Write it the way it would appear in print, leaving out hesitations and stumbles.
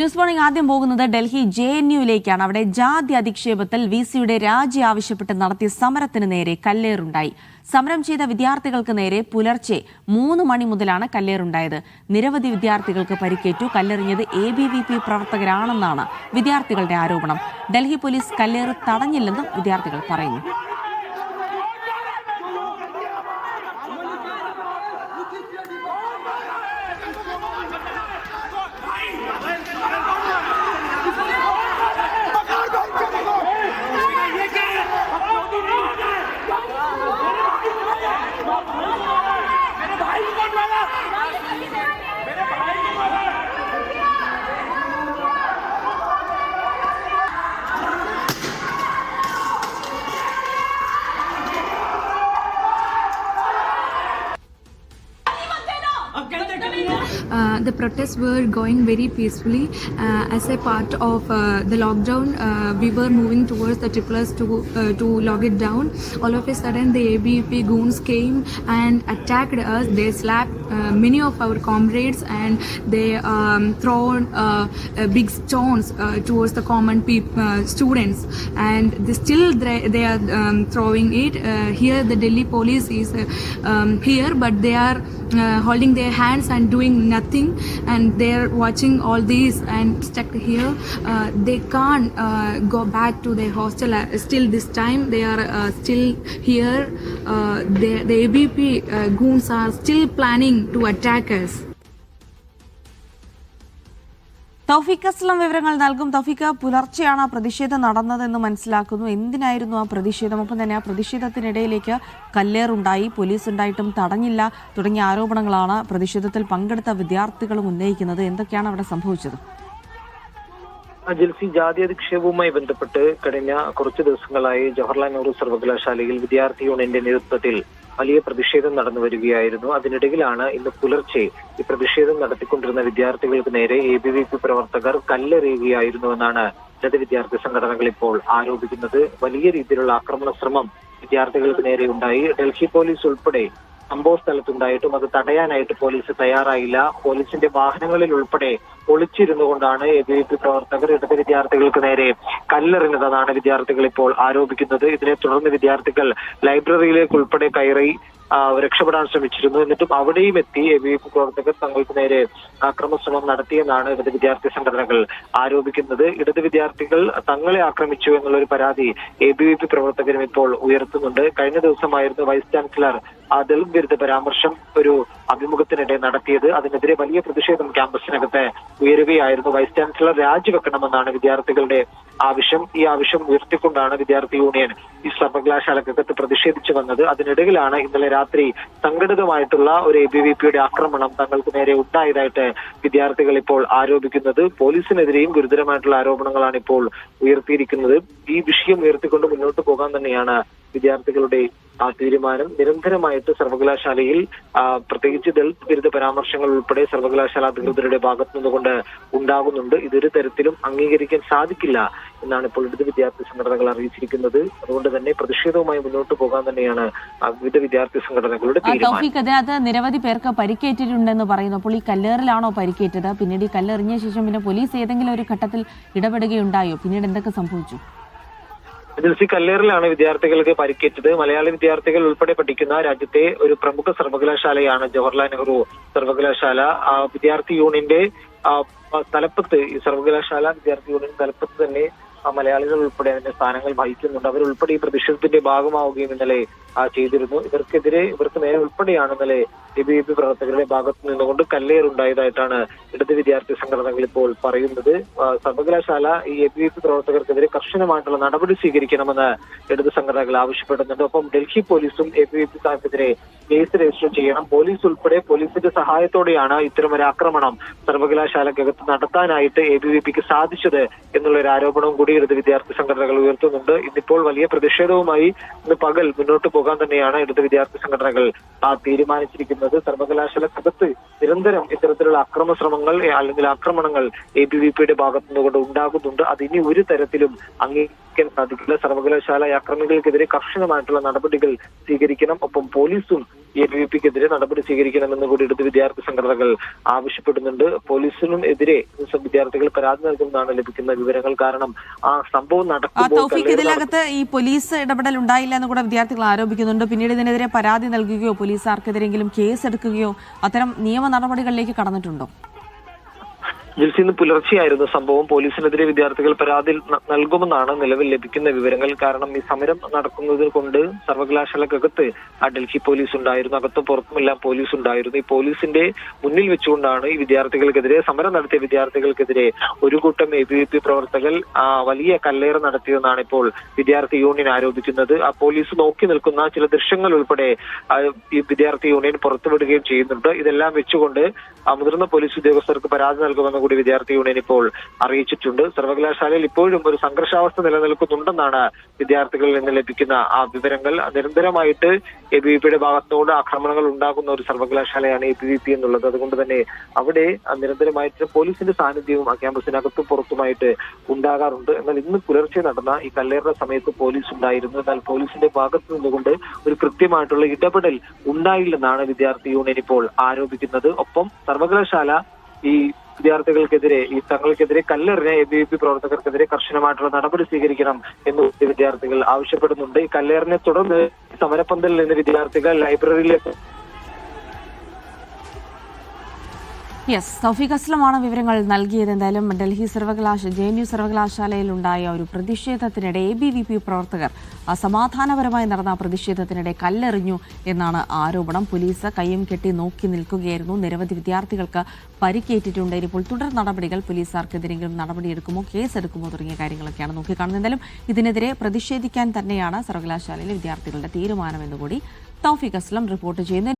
News morning ആദ്യം പോകുന്നത് ഡൽഹി JNUവിലേക്കാണ്. അവിടെ ജാതി അധിക്ഷേപത്തിൽ VCയുടെ രാജി ആവശ്യപ്പെട്ട് നടത്തിയ സമരത്തിന് നേരെ കല്ലേറുണ്ടായി. സമരം ചെയ്ത വിദ്യാർത്ഥികൾക്ക് നേരെ പുലർച്ചെ 3 മണി മുതലാണ് കല്ലേറുണ്ടായത്. നിരവധി വിദ്യാർത്ഥികൾക്ക് പരിക്കേറ്റു. കല്ലെറിഞ്ഞത് ABVP പ്രവർത്തകരാണെന്നാണ് വിദ്യാർത്ഥികളുടെ ആരോപണം. ഡൽഹി പോലീസ് കല്ലേറ് തടഞ്ഞില്ലെന്നും വിദ്യാർത്ഥികൾ പറയുന്നു. The protests were going very peacefully. As a part of the lockdown, we were moving towards the triplets to lock it down. All of a sudden, the ABVP goons came and attacked us. They slapped many of our comrades and they thrown big stones towards the common students. And they are throwing it. Here, the Delhi police is here, but they are holding their hands and doing nothing, and they're watching all these and stuck here. They can't go back to their hostel. Still this time they are still here. The ABVP goons are still planning to attack us. തൗഫീഖ് അസ്ലം വിവരങ്ങൾ നൽകും. തൗഫീഖ്, പുലർച്ചെയാണ് ആ പ്രതിഷേധം നടന്നതെന്ന് മനസ്സിലാക്കുന്നു. എന്തിനായിരുന്നു ആ പ്രതിഷേധം? ഒപ്പം തന്നെ ആ പ്രതിഷേധത്തിനിടയിലേക്ക് കല്ലേറുണ്ടായി, പോലീസ് ഉണ്ടായിട്ടും തടഞ്ഞില്ല തുടങ്ങിയ ആരോപണങ്ങളാണ് പ്രതിഷേധത്തിൽ പങ്കെടുത്ത വിദ്യാർത്ഥികളും ഉന്നയിക്കുന്നത്. എന്തൊക്കെയാണ് അവിടെ സംഭവിച്ചത്? ജിൽസി, ജാതി അധിക്ഷേപവുമായി ബന്ധപ്പെട്ട് കഴിഞ്ഞ കുറച്ചു ദിവസങ്ങളായി ജവഹർലാൽ നെഹ്റു സർവകലാശാലയിൽ വിദ്യാർത്ഥി യൂണിയന്റെ നേതൃത്വത്തിൽ വലിയ പ്രതിഷേധം നടന്നു വരികയായിരുന്നു. അതിനിടയിലാണ് ഇന്ന് പുലർച്ചെ ഈ പ്രതിഷേധം നടത്തിക്കൊണ്ടിരുന്ന വിദ്യാർത്ഥികൾക്ക് നേരെ ABVP പ്രവർത്തകർ കല്ലെറിയുകയായിരുന്നുവെന്നാണ് ഇടത് വിദ്യാർത്ഥി സംഘടനകൾ ഇപ്പോൾ ആരോപിക്കുന്നത്. വലിയ രീതിയിലുള്ള ആക്രമണ ശ്രമം വിദ്യാർത്ഥികൾക്ക് നേരെ ഉണ്ടായി. ഡൽഹി പോലീസ് ഉൾപ്പെടെ സംഭവ സ്ഥലത്തുണ്ടായിട്ടും അത് തടയാനായിട്ട് പോലീസ് തയ്യാറായില്ല. പോലീസിന്റെ വാഹനങ്ങളിൽ ഉൾപ്പെടെ ഒളിച്ചിരുന്നു കൊണ്ടാണ് ABVP പ്രവർത്തകർ ഇടത് വിദ്യാർത്ഥികൾക്ക് നേരെ കല്ലെറിഞ്ഞതെന്നാണ് വിദ്യാർത്ഥികൾ ഇപ്പോൾ ആരോപിക്കുന്നത്. ഇതിനെ തുടർന്ന് വിദ്യാർത്ഥികൾ ലൈബ്രറിയിലേക്ക് ഉൾപ്പെടെ കയറി രക്ഷപ്പെടാൻ ശ്രമിച്ചിരുന്നു. എന്നിട്ടും അവിടെയും എത്തി ABVP പ്രവർത്തകർ തങ്ങൾക്ക് നേരെ ആക്രമണശ്രമം നടത്തിയെന്നാണ് ഇടത് വിദ്യാർത്ഥി സംഘടനകൾ ആരോപിക്കുന്നത്. ഇടത് വിദ്യാർത്ഥികൾ തങ്ങളെ ആക്രമിച്ചു എന്നുള്ളൊരു പരാതി ABVP പ്രവർത്തകരും ഇപ്പോൾ ഉയർത്തുന്നുണ്ട്. കഴിഞ്ഞ ദിവസമായിരുന്നു വൈസ് ചാൻസലർ ദളിത് വിരുദ്ധ പരാമർശം ഒരു അഭിമുഖത്തിനിടെ നടത്തിയത്. അതിനെതിരെ വലിയ പ്രതിഷേധം ക്യാമ്പസിനകത്ത് ഉയരുകയായിരുന്നു. വൈസ് ചാൻസലർ രാജിവെക്കണമെന്നാണ് വിദ്യാർത്ഥികളുടെ ആവശ്യം. ഈ ആവശ്യം ഉയർത്തിക്കൊണ്ടാണ് വിദ്യാർത്ഥി യൂണിയൻ ഈ സർവകലാശാലക്കകത്ത് പ്രതിഷേധിച്ചു വന്നത്. അതിനിടയിലാണ് ഇന്നലെ രാത്രി സംഘടിതമായിട്ടുള്ള ഒരു ABVPയുടെ ആക്രമണം തങ്ങൾക്ക് നേരെ ഉണ്ടായതായിട്ട് വിദ്യാർത്ഥികൾ ഇപ്പോൾ ആരോപിക്കുന്നത്. പോലീസിനെതിരെയും ഗുരുതരമായിട്ടുള്ള ആരോപണങ്ങളാണ് ഇപ്പോൾ ഉയർത്തിയിരിക്കുന്നത്. ഈ വിഷയം ഉയർത്തിക്കൊണ്ട് മുന്നോട്ട് പോകാൻ തന്നെയാണ് വിദ്യാർത്ഥികളുടെ തീരുമാനം. നിരന്തരമായിട്ട് സർവകലാശാലയിൽ പ്രത്യേകിച്ച് ദളിത് വിരുദ്ധ പരാമർശങ്ങൾ ഉൾപ്പെടെ സർവകലാശാല അധികൃതരുടെ ഭാഗത്തു നിന്നുകൊണ്ട് ഉണ്ടാകുന്നുണ്ട്. ഇതൊരു തരത്തിലും അംഗീകരിക്കാൻ സാധിക്കില്ല എന്നാണ് ഇപ്പോൾ ഇടത് വിദ്യാർത്ഥി സംഘടനകൾ അറിയിച്ചിരിക്കുന്നത്. അതുകൊണ്ട് തന്നെ പ്രതിഷേധവുമായി മുന്നോട്ട് പോകാൻ തന്നെയാണ് വിവിധ വിദ്യാർത്ഥി സംഘടനകളുടെ തീരുമാനം. അതിനകത്ത് നിരവധി പേർക്ക് പരിക്കേറ്റിട്ടുണ്ടെന്ന് പറയുന്നു. അപ്പോൾ ഈ കല്ലേറിലാണോ പരിക്കേറ്റത്? പിന്നീട് ഈ കല്ലെറിഞ്ഞ ശേഷം പിന്നെ പോലീസ് ഏതെങ്കിലും ഒരു ഘട്ടത്തിൽ ഇടപെടുകയുണ്ടായോ? പിന്നീട് എന്തൊക്കെ സംഭവിച്ചു? ജിൽസി, കല്ലേറിലാണ് വിദ്യാർത്ഥികൾക്ക് പരിക്കേറ്റത്. മലയാളി വിദ്യാർത്ഥികൾ ഉൾപ്പെടെ പഠിക്കുന്ന രാജ്യത്തെ ഒരു പ്രമുഖ സർവകലാശാലയാണ് ജവഹർലാൽ നെഹ്റു സർവകലാശാല. വിദ്യാർത്ഥി യൂണിയന്റെ തലപ്പത്ത് ഈ സർവകലാശാല വിദ്യാർത്ഥി യൂണിയൻ തലപ്പത്ത് തന്നെ മലയാളികൾ ഉൾപ്പെടെ അതിന്റെ സ്ഥാനങ്ങൾ വഹിക്കുന്നുണ്ട്. അവരുൾപ്പെടെ ഈ പ്രതിഷേധത്തിന്റെ ഭാഗമാവുകയും ഇന്നലെ ചെയ്തിരുന്നു. ഇവർക്ക് നേരെ ഉൾപ്പെടെയാണ് ഇന്നലെ ABVP പ്രവർത്തകരുടെ ഭാഗത്തു നിന്നുകൊണ്ട് കല്ലേറുണ്ടായതായിട്ടാണ് ഇടത് വിദ്യാർത്ഥി സംഘടനകൾ ഇപ്പോൾ പറയുന്നത്. സർവകലാശാല ഈ ABVP പ്രവർത്തകർക്കെതിരെ കർശനമായിട്ടുള്ള നടപടി സ്വീകരിക്കണമെന്ന് ഇടത് സംഘടനകൾ ആവശ്യപ്പെടുന്നുണ്ട്. ഒപ്പം ഡൽഹി പോലീസും ABVP ക്കെതിരെ കേസ് രജിസ്റ്റർ ചെയ്യണം. പോലീസ് ഉൾപ്പെടെ പോലീസിന്റെ സഹായത്തോടെയാണ് ഇത്തരമൊരു ആക്രമണം സർവകലാശാലക്കകത്ത് നടത്താനായിട്ട് ABVPക്ക് സാധിച്ചത് എന്നുള്ളൊരു ആരോപണവും കൂടി ഇടത് വിദ്യാർത്ഥി സംഘടനകൾ ഉയർത്തുന്നുണ്ട്. ഇന്നിപ്പോൾ വലിയ പ്രതിഷേധവുമായി ഇന്ന് പകൽ മുന്നോട്ട് പോകാൻ തന്നെയാണ് ഇടത് വിദ്യാർത്ഥി സംഘടനകൾ തീരുമാനിച്ചിരിക്കുന്നത്. സർവകലാശാലക്കകത്ത് നിരന്തരം ഇത്തരത്തിലുള്ള അക്രമ ശ്രമങ്ങൾ അല്ലെങ്കിൽ ആക്രമണങ്ങൾ ABVPയുടെ ഭാഗത്തുനിന്നുകൊണ്ട് ഉണ്ടാകുന്നുണ്ട്. അതിനി ഒരു തരത്തിലും സാധിക്കില്ല. സർവകലാശാല അക്രമികൾക്കെതിരെ കർശനമായിട്ടുള്ള നടപടികൾ സ്വീകരിക്കണം. ഒപ്പം പോലീസും ABVPക്കെതിരെ നടപടി സ്വീകരിക്കണമെന്ന് കൂടി ഇടത് വിദ്യാർത്ഥി സംഘടനകൾ ആവശ്യപ്പെടുന്നുണ്ട്. പോലീസിനും എതിരെ വിദ്യാർത്ഥികൾ പരാതി നൽകുന്നതാണ് ലഭിക്കുന്ന വിവരങ്ങൾ. കാരണം ആ സംഭവം തൗഫീഖ്, ഇതിനകത്ത് ഈ പോലീസ് ഇടപെടൽ ഉണ്ടായില്ല എന്ന് കൂടെ വിദ്യാർത്ഥികൾ ആരോപിക്കുന്നുണ്ട്. പിന്നീട് ഇതിനെതിരെ പരാതി നൽകുകയോ പോലീസ് ആർക്കെതിരെങ്കിലും കേസ് എടുക്കുകയോ അത്തരം നിയമ നടപടികളിലേക്ക് കടന്നിട്ടുണ്ടോ? ജിൽസി, ഇന്ന് പുലർച്ചെയായിരുന്നു സംഭവം. പോലീസിനെതിരെ വിദ്യാർത്ഥികൾ പരാതി നൽകുമെന്നാണ് നിലവിൽ ലഭിക്കുന്ന വിവരങ്ങൾ. കാരണം ഈ സമരം നടക്കുന്നത് കൊണ്ട് സർവകലാശാലക്കകത്ത് ഡൽഹി പോലീസ് ഉണ്ടായിരുന്നു, അകത്തും പുറത്തുമെല്ലാം പോലീസ് ഉണ്ടായിരുന്നു. ഈ പോലീസിന്റെ മുന്നിൽ വെച്ചുകൊണ്ടാണ് ഈ വിദ്യാർത്ഥികൾക്കെതിരെ, സമരം നടത്തിയ വിദ്യാർത്ഥികൾക്കെതിരെ ഒരു കൂട്ടം ABVP പ്രവർത്തകർ വലിയ കല്ലേറ് നടത്തിയെന്നാണ് ഇപ്പോൾ വിദ്യാർത്ഥി യൂണിയൻ ആരോപിക്കുന്നത്. ആ പോലീസ് നോക്കി നിൽക്കുന്ന ചില ദൃശ്യങ്ങൾ ഉൾപ്പെടെ ഈ വിദ്യാർത്ഥി യൂണിയൻ പുറത്തുവിടുകയും ചെയ്യുന്നുണ്ട്. ഇതെല്ലാം വെച്ചുകൊണ്ട് മുതിർന്ന പോലീസ് ഉദ്യോഗസ്ഥർക്ക് പരാതി നൽകുമെന്ന് കൂടി വിദ്യാർത്ഥി യൂണിയൻ ഇപ്പോൾ അറിയിച്ചിട്ടുണ്ട്. സർവകലാശാലയിൽ ഇപ്പോഴും ഒരു സംഘർഷാവസ്ഥ നിലനിൽക്കുന്നുണ്ടെന്നാണ് വിദ്യാർത്ഥികളിൽ നിന്ന് ലഭിക്കുന്ന വിവരങ്ങൾ. നിരന്തരമായിട്ട് ABVPയുടെ ഭാഗത്തോട് ആക്രമണങ്ങൾ ഉണ്ടാകുന്ന ഒരു സർവകലാശാലയാണ് ABVP എന്നുള്ളത്. അതുകൊണ്ട് തന്നെ അവിടെ നിരന്തരമായിട്ട് പോലീസിന്റെ സാന്നിധ്യവും ആ ക്യാമ്പസിനകത്തും പുറത്തുമായിട്ട് ഉണ്ടാകാറുണ്ട്. എന്നാൽ ഇന്ന് പുലർച്ചെ നടന്ന ഈ കല്ലേറിന്റെ സമയത്ത് പോലീസ് ഉണ്ടായിരുന്നു. എന്നാൽ പോലീസിന്റെ ഭാഗത്ത് നിന്നുകൊണ്ട് ഒരു കൃത്യമായിട്ടുള്ള ഇടപെടൽ ഉണ്ടായില്ലെന്നാണ് വിദ്യാർത്ഥി യൂണിയൻ ഇപ്പോൾ ആരോപിക്കുന്നത്. ഒപ്പം സർവകലാശാല ഈ വിദ്യാർത്ഥികൾക്കെതിരെ, ഈ തങ്ങൾക്കെതിരെ കല്ലെറിഞ്ഞ ABVP പ്രവർത്തകർക്കെതിരെ കർശനമായിട്ടുള്ള നടപടി സ്വീകരിക്കണം എന്ന് വിദ്യാർത്ഥികൾ ആവശ്യപ്പെടുന്നുണ്ട്. ഈ കല്ലേറിനെ തുടർന്ന് സമരപ്പന്തലിൽ നിന്ന് വിദ്യാർത്ഥികൾ ലൈബ്രറിയിലേക്ക്. തൗഫീഖ് അസ്ലമാണ് വിവരങ്ങൾ നൽകിയത്. എന്തായാലും ഡൽഹി JNU സർവകലാശാലയിൽ ഉണ്ടായ ഒരു പ്രതിഷേധത്തിനിടെ ABVP പ്രവർത്തകർ സമാധാനപരമായി നടന്ന പ്രതിഷേധത്തിനിടെ കല്ലെറിഞ്ഞു എന്നാണ് ആരോപണം. പോലീസ് കയ്യും കെട്ടി നോക്കി നിൽക്കുകയായിരുന്നു. നിരവധി വിദ്യാർത്ഥികൾക്ക് പരിക്കേറ്റിട്ടുണ്ട്. ഇനിയിപ്പോൾ തുടർ നടപടികൾ, പോലീസ് ആർക്കെതിരെങ്കിലും നടപടിയെടുക്കുമോ, കേസെടുക്കുമോ തുടങ്ങിയ കാര്യങ്ങളൊക്കെയാണ് നോക്കിക്കാണുന്നത്. എന്തായാലും ഇതിനെതിരെ പ്രതിഷേധിക്കാൻ തന്നെയാണ് സർവകലാശാലയിലെ വിദ്യാർത്ഥികളുടെ തീരുമാനമെന്നുകൂടി തൗഫീഖ് അസ്ലം റിപ്പോർട്ട് ചെയ്യുന്നത്.